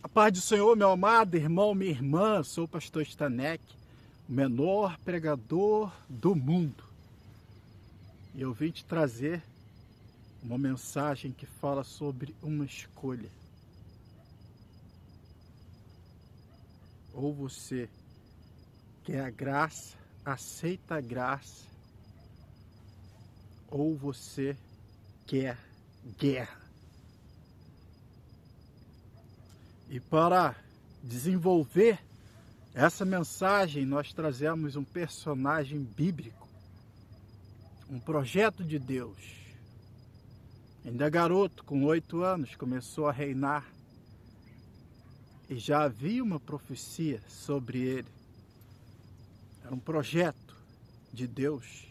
A paz do Senhor, meu amado irmão, minha irmã, sou o pastor Stanek, o menor pregador do mundo. E eu vim te trazer uma mensagem que fala sobre uma escolha. Ou você quer a graça, aceita a graça, ou você quer guerra. E para desenvolver essa mensagem, nós trazemos um personagem bíblico, um projeto de Deus. Ainda garoto, com 8 anos, começou a reinar e já havia uma profecia sobre ele. Era um projeto de Deus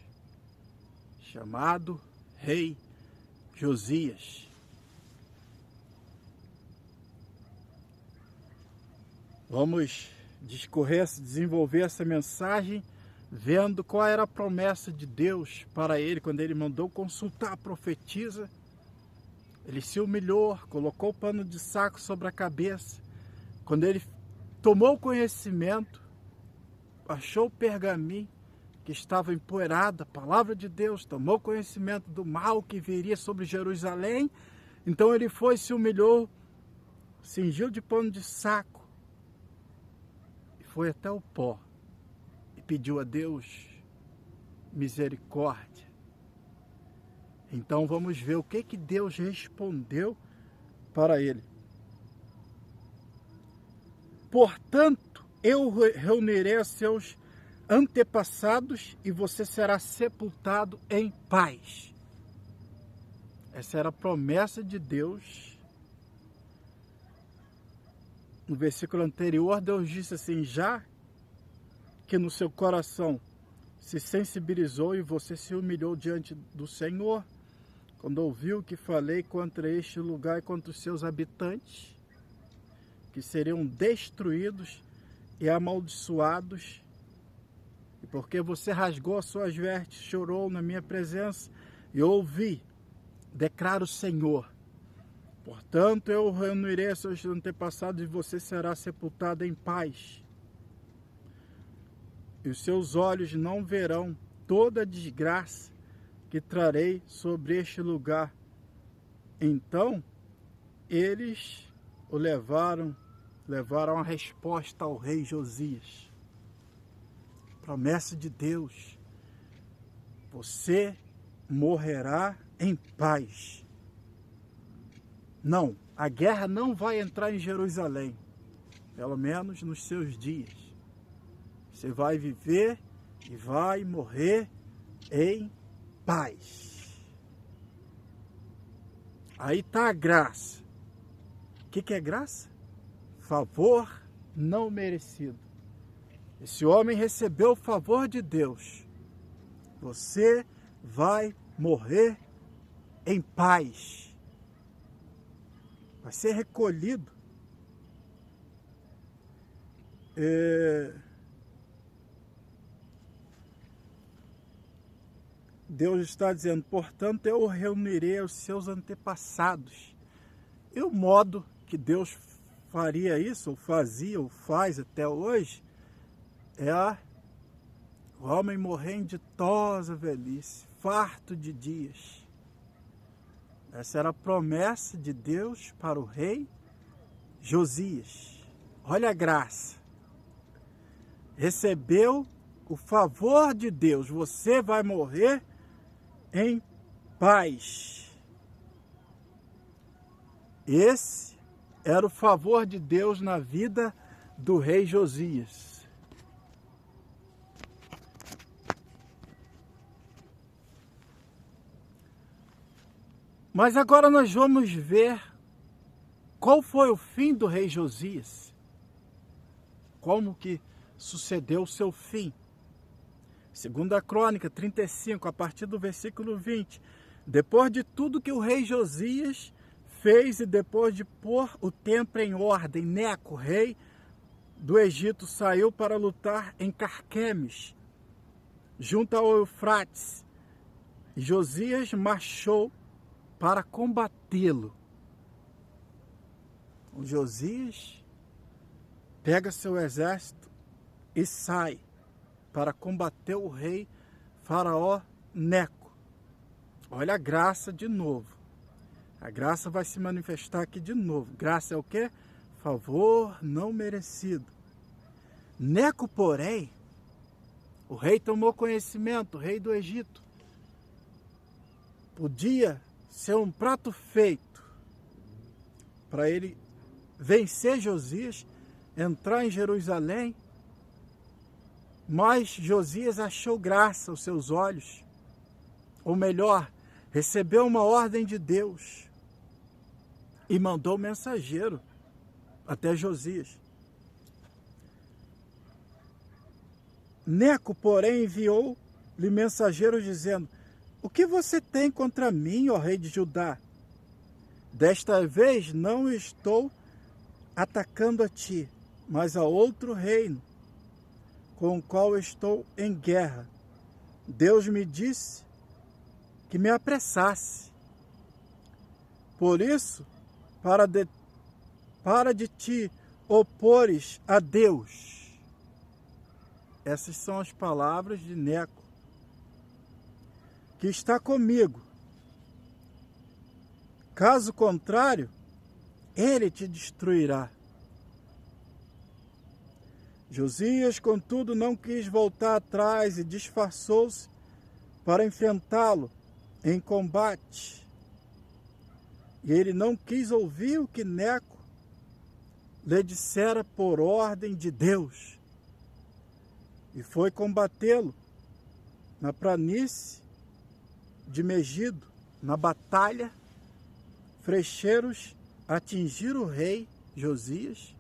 chamado Rei Josias. Vamos desenvolver essa mensagem vendo qual era a promessa de Deus para ele quando ele mandou consultar a profetisa. Ele se humilhou, colocou o pano de saco sobre a cabeça. Quando ele tomou conhecimento, achou o pergaminho que estava empoeirado, a palavra de Deus, tomou conhecimento do mal que viria sobre Jerusalém. Então ele foi, se humilhou, cingiu de pano de saco, foi até o pó e pediu a Deus misericórdia. Então vamos ver o que Deus respondeu para ele. Portanto, eu reunirei os seus antepassados e você será sepultado em paz. Essa era a promessa de Deus. No versículo anterior, Deus disse assim: já que no seu coração se sensibilizou e você se humilhou diante do Senhor, quando ouviu que falei contra este lugar e contra os seus habitantes, que seriam destruídos e amaldiçoados, e porque você rasgou as suas vestes, chorou na minha presença, e ouvi, declara o Senhor, portanto, eu reunirei a seus antepassados e você será sepultado em paz. E os seus olhos não verão toda a desgraça que trarei sobre este lugar. Então, eles o levaram a resposta ao rei Josias. Promessa de Deus. Você morrerá em paz. Não, a guerra não vai entrar em Jerusalém, pelo menos nos seus dias. Você vai viver e vai morrer em paz. Aí está a graça. O que é graça? Favor não merecido. Esse homem recebeu o favor de Deus. Você vai morrer em paz. Vai ser recolhido. Deus está dizendo, portanto, eu reunirei os seus antepassados. E o modo que Deus faria isso, ou fazia, ou faz até hoje, é o homem morrer em ditosa velhice, farto de dias. Essa era a promessa de Deus para o rei Josias. Olha a graça. Recebeu o favor de Deus. Você vai morrer em paz. Esse era o favor de Deus na vida do rei Josias. Mas agora nós vamos ver qual foi o fim do rei Josias. Como que sucedeu o seu fim. Segunda Crônica 35, a partir do versículo 20. Depois de tudo que o rei Josias fez e depois de pôr o templo em ordem, Neco, rei do Egito, saiu para lutar em Carquemes, junto ao Eufrates. Josias marchou para combatê-lo. O Josias pega seu exército e sai para combater o rei Faraó Neco. Olha a graça de novo. A graça vai se manifestar aqui de novo. Graça é o quê? Favor não merecido. Neco, porém, o rei tomou conhecimento, o rei do Egito. Podia ser um prato feito para ele vencer Josias, entrar em Jerusalém, mas Josias achou graça aos seus olhos, ou melhor, recebeu uma ordem de Deus e mandou mensageiro até Josias. Neco, porém, enviou-lhe mensageiro dizendo: o que você tem contra mim, ó rei de Judá? Desta vez não estou atacando a ti, mas a outro reino, com o qual estou em guerra. Deus me disse que me apressasse. Por isso, para de te opores a Deus. Essas são as palavras de Neco, que está comigo. Caso contrário, ele te destruirá. Josias, contudo, não quis voltar atrás e disfarçou-se para enfrentá-lo em combate. E ele não quis ouvir o que Neco lhe dissera por ordem de Deus. E foi combatê-lo na planície de Megido, na batalha. Flecheiros atingiram o rei Josias,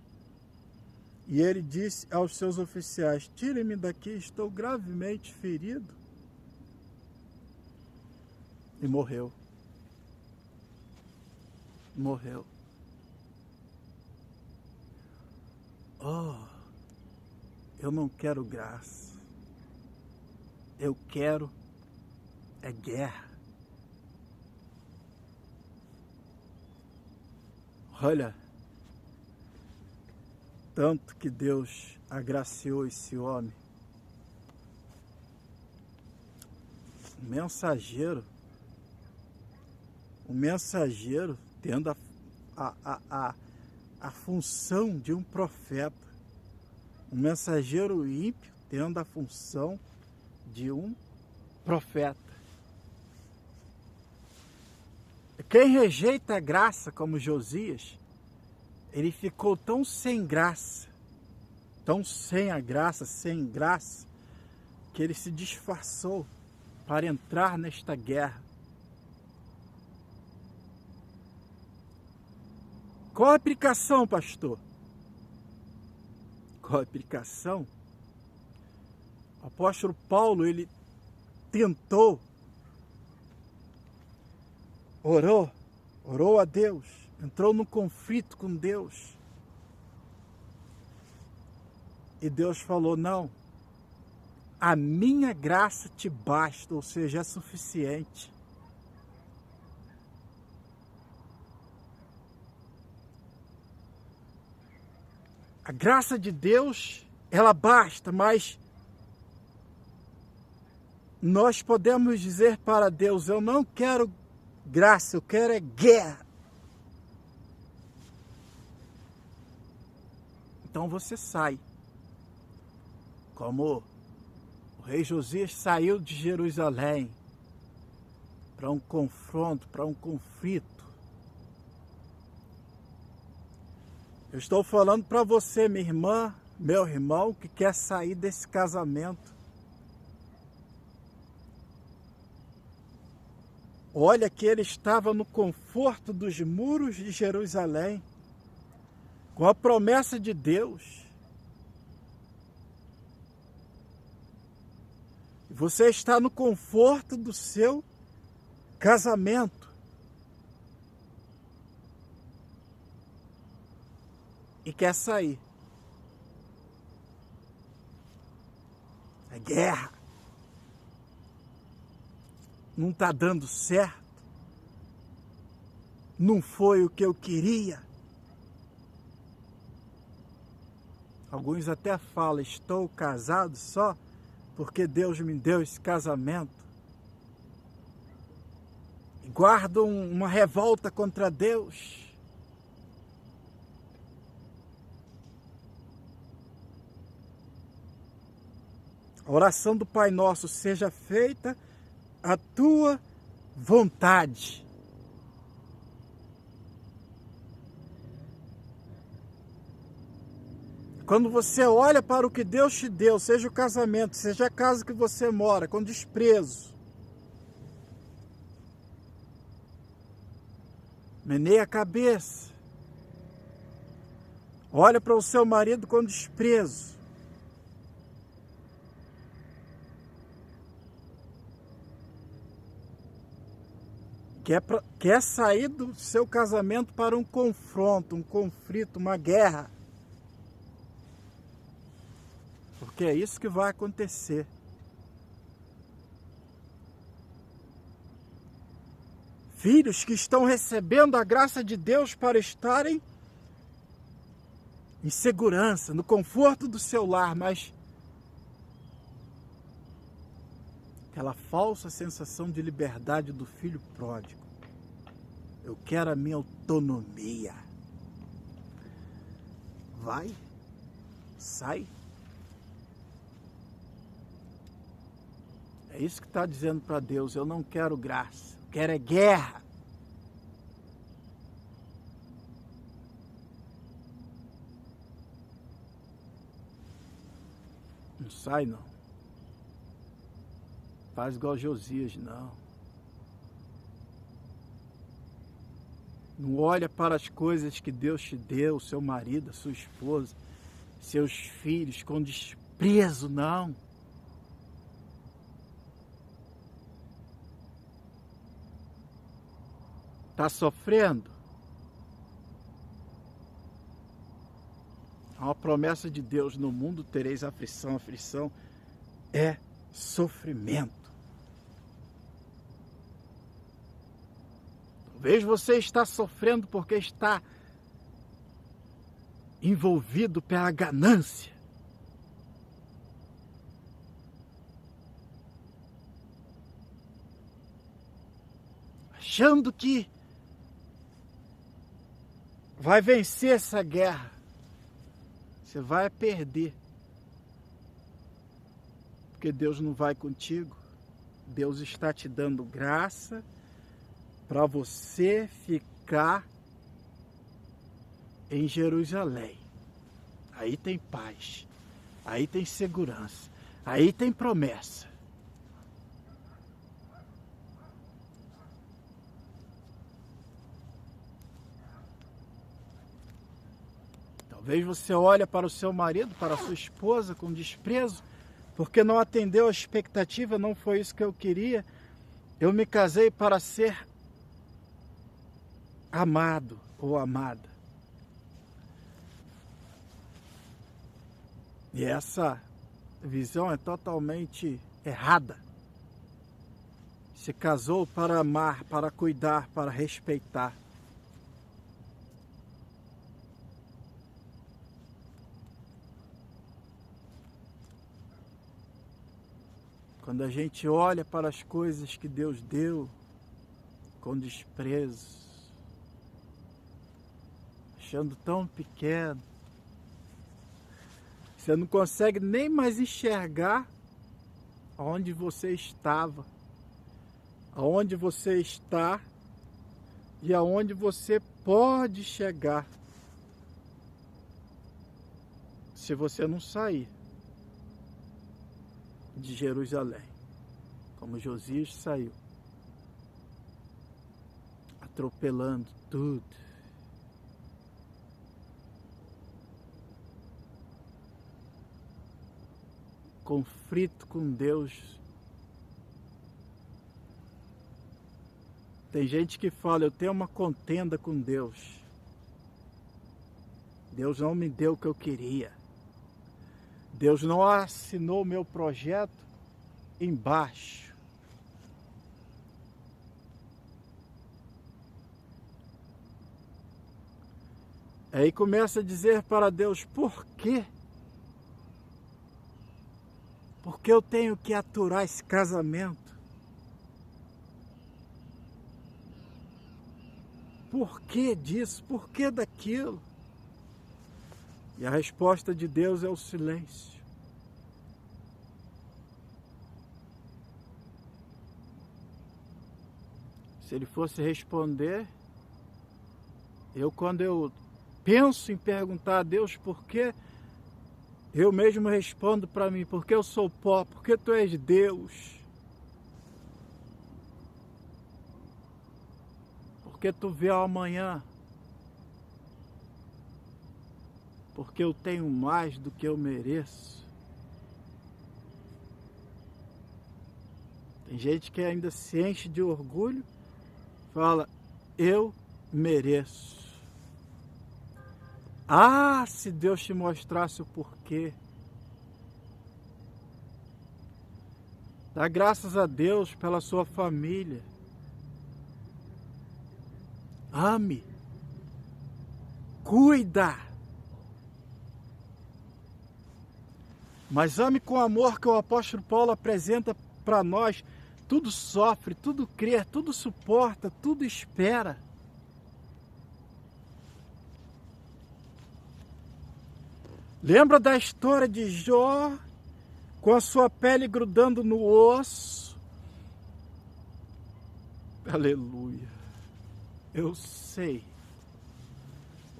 e ele disse aos seus oficiais: tirem-me daqui, estou gravemente ferido. E morreu. Morreu. Oh, eu não quero graça. Eu quero é guerra. Olha, tanto que Deus agraciou esse homem. O mensageiro tendo a função de um profeta. Um mensageiro ímpio tendo a função de um profeta. Quem rejeita a graça como Josias, ele ficou tão sem graça, tão sem a graça, sem graça, que ele se disfarçou para entrar nesta guerra. Qual a aplicação, pastor? Qual a aplicação? O apóstolo Paulo, ele tentou, orou a Deus, entrou num conflito com Deus. E Deus falou: não, a minha graça te basta, ou seja, é suficiente. A graça de Deus, ela basta, mas nós podemos dizer para Deus: eu não quero graça, eu quero é guerra. Então você sai. Como o rei Josias saiu de Jerusalém para um confronto, para um conflito. Eu estou falando para você, minha irmã, meu irmão, que quer sair desse casamento. Olha que ele estava no conforto dos muros de Jerusalém, com a promessa de Deus. Você está no conforto do seu casamento. E quer sair. É guerra. Não está dando certo. Não foi o que eu queria. Alguns até falam, estou casado só porque Deus me deu esse casamento. E guardam uma revolta contra Deus. A oração do Pai Nosso: seja feita a tua vontade. Quando você olha para o que Deus te deu, seja o casamento, seja a casa que você mora, com desprezo, meneia a cabeça. Olha para o seu marido com desprezo. Quer sair do seu casamento para um confronto, um conflito, uma guerra. Porque é isso que vai acontecer. Filhos que estão recebendo a graça de Deus para estarem em segurança, no conforto do seu lar, mas aquela falsa sensação de liberdade do filho pródigo. Eu quero a minha autonomia. Vai, sai. É isso que está dizendo para Deus: eu não quero graça, eu quero é guerra. Não sai não. Faz igual Josias, não. Não olha para as coisas que Deus te deu, seu marido, a sua esposa, seus filhos, com desprezo, não. Está sofrendo? Há uma promessa de Deus: no mundo tereis aflição. Aflição é sofrimento. Talvez você está sofrendo porque está envolvido pela ganância. Achando que vai vencer essa guerra. Você vai perder. Porque Deus não vai contigo. Deus está te dando graça para você ficar em Jerusalém. Aí tem paz. Aí tem segurança. Aí tem promessa. Talvez você olhe para o seu marido, para a sua esposa com desprezo, porque não atendeu a expectativa, não foi isso que eu queria. Eu me casei para ser amado ou amada. E essa visão é totalmente errada. Se casou para amar, para cuidar, para respeitar. Quando a gente olha para as coisas que Deus deu com desprezo, achando tão pequeno, você não consegue nem mais enxergar aonde você estava, aonde você está e aonde você pode chegar se você não sair de Jerusalém, como Josias saiu, atropelando tudo. Conflito com Deus. Tem gente que fala: eu tenho uma contenda com Deus. Deus não me deu o que eu queria. Deus não assinou o meu projeto embaixo. Aí começa a dizer para Deus: por quê? Porque eu tenho que aturar esse casamento? Por que disso? Por que daquilo? E a resposta de Deus é o silêncio. Se ele fosse responder, quando eu penso em perguntar a Deus por quê, eu mesmo respondo para mim, porque eu sou pó, porque tu és Deus. Porque tu vê o amanhã. Porque eu tenho mais do que eu mereço. Tem gente que ainda se enche de orgulho, fala, eu mereço. Ah, se Deus te mostrasse o porquê. Dá graças a Deus pela sua família. Ame. Cuida. Mas ame com o amor que o apóstolo Paulo apresenta para nós. Tudo sofre, tudo crê, tudo suporta, tudo espera. Lembra da história de Jó, com a sua pele grudando no osso? Aleluia. Eu sei.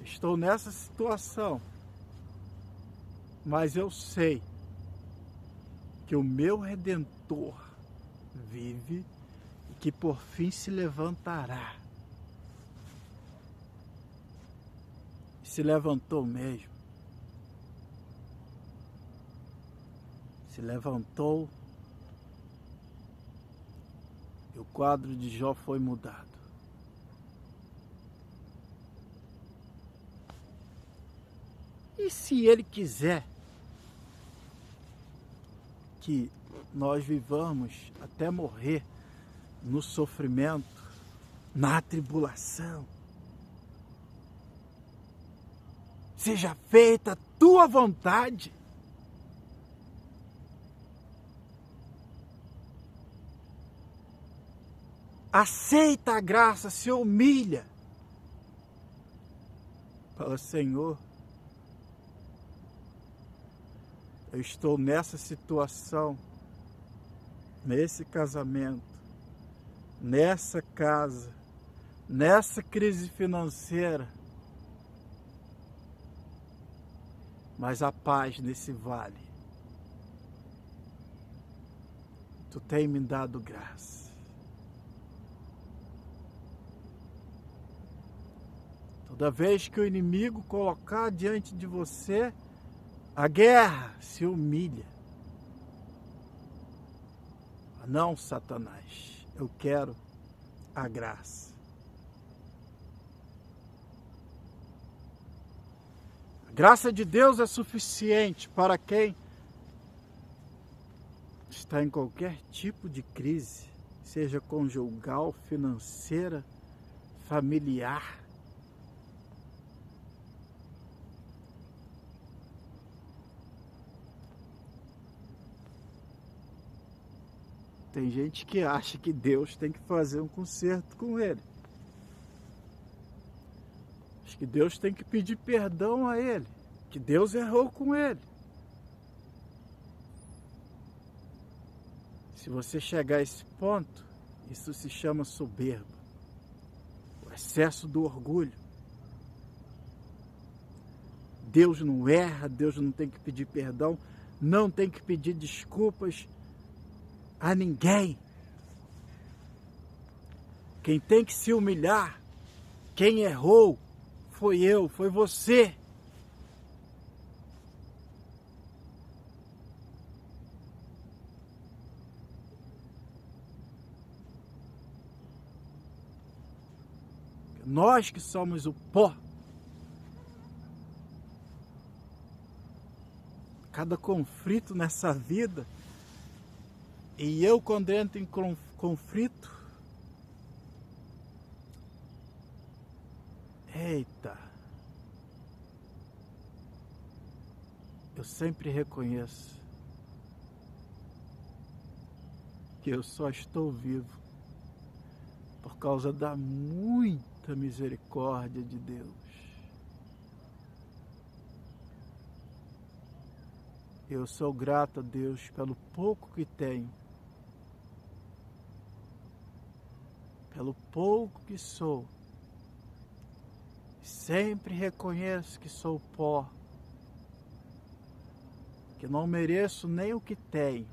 Estou nessa situação. Mas eu sei que o meu Redentor vive e que por fim se levantará. E se levantou mesmo. Se levantou e o quadro de Jó foi mudado. E se ele quiser que nós vivamos até morrer no sofrimento, na tribulação, seja feita a tua vontade. Aceita a graça, se humilha. Fala, Senhor, eu estou nessa situação, nesse casamento, nessa casa, nessa crise financeira, mas a paz nesse vale. Tu tem me dado graça. Toda vez que o inimigo colocar diante de você a guerra, se humilha. Não, Satanás, eu quero a graça. A graça de Deus é suficiente para quem está em qualquer tipo de crise, seja conjugal, financeira, familiar. Tem gente que acha que Deus tem que fazer um conserto com ele. Acho que Deus tem que pedir perdão a ele, que Deus errou com ele. Se você chegar a esse ponto, isso se chama soberba, o excesso do orgulho. Deus não erra, Deus não tem que pedir perdão, não tem que pedir desculpas a ninguém. Quem tem que se humilhar, quem errou, foi eu, foi você. Nós que somos o pó. Cada conflito nessa vida, e eu quando entro em conflito, eita, eu sempre reconheço que eu só estou vivo por causa da muita misericórdia de Deus. Eu sou grato a Deus pelo pouco que tenho, pelo pouco que sou. Sempre reconheço que sou pó, que não mereço nem o que tenho.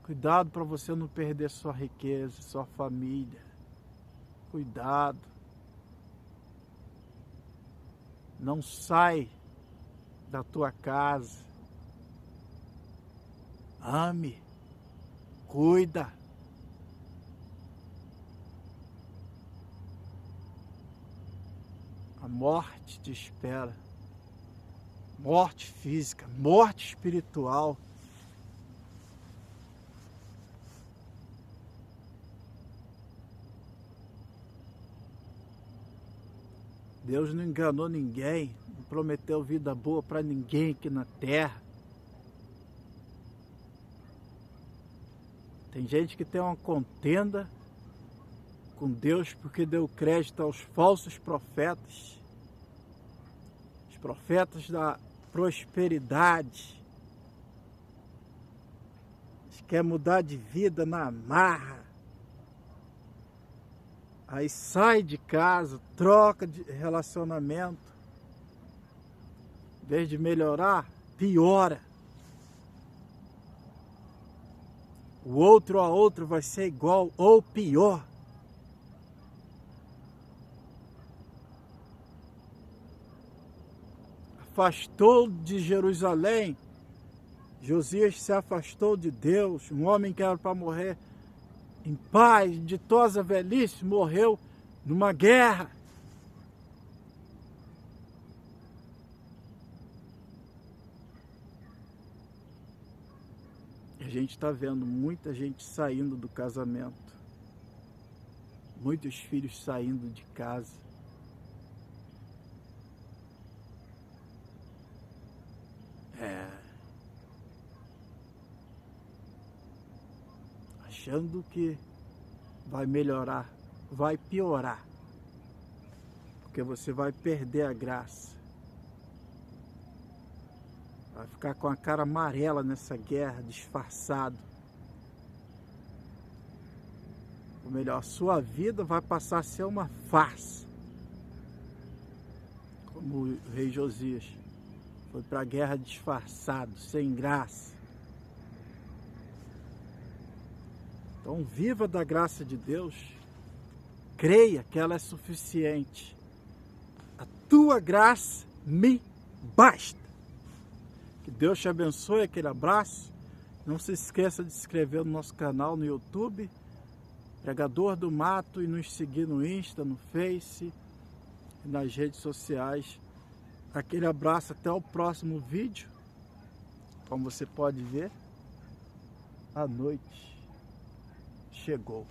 Cuidado para você não perder sua riqueza, sua família. Cuidado. Não sai da tua casa. Ame. Cuida. A morte te espera. Morte física, morte espiritual. Deus não enganou ninguém, não prometeu vida boa para ninguém aqui na terra. Tem gente que tem uma contenda com Deus porque deu crédito aos falsos profetas, os profetas da prosperidade. Eles querem mudar de vida na marra. Aí sai de casa, troca de relacionamento. Em vez de melhorar, piora. O outro a outro vai ser igual ou pior. Afastou de Jerusalém. Josias se afastou de Deus. Um homem que era para morrer em paz, ditosa velhice, morreu numa guerra. A gente está vendo muita gente saindo do casamento, muitos filhos saindo de casa. Achando que vai melhorar, vai piorar, porque você vai perder a graça, vai ficar com a cara amarela nessa guerra, disfarçado. Ou melhor, a sua vida vai passar a ser uma farsa, como o rei Josias foi para a guerra disfarçado, sem graça. Então viva da graça de Deus, creia que ela é suficiente. A tua graça me basta. Que Deus te abençoe, aquele abraço. Não se esqueça de se inscrever no nosso canal no YouTube, Pregador do Mato, e nos seguir no Insta, no Face e nas redes sociais. Aquele abraço, até o próximo vídeo. Como você pode ver, a noite chegou.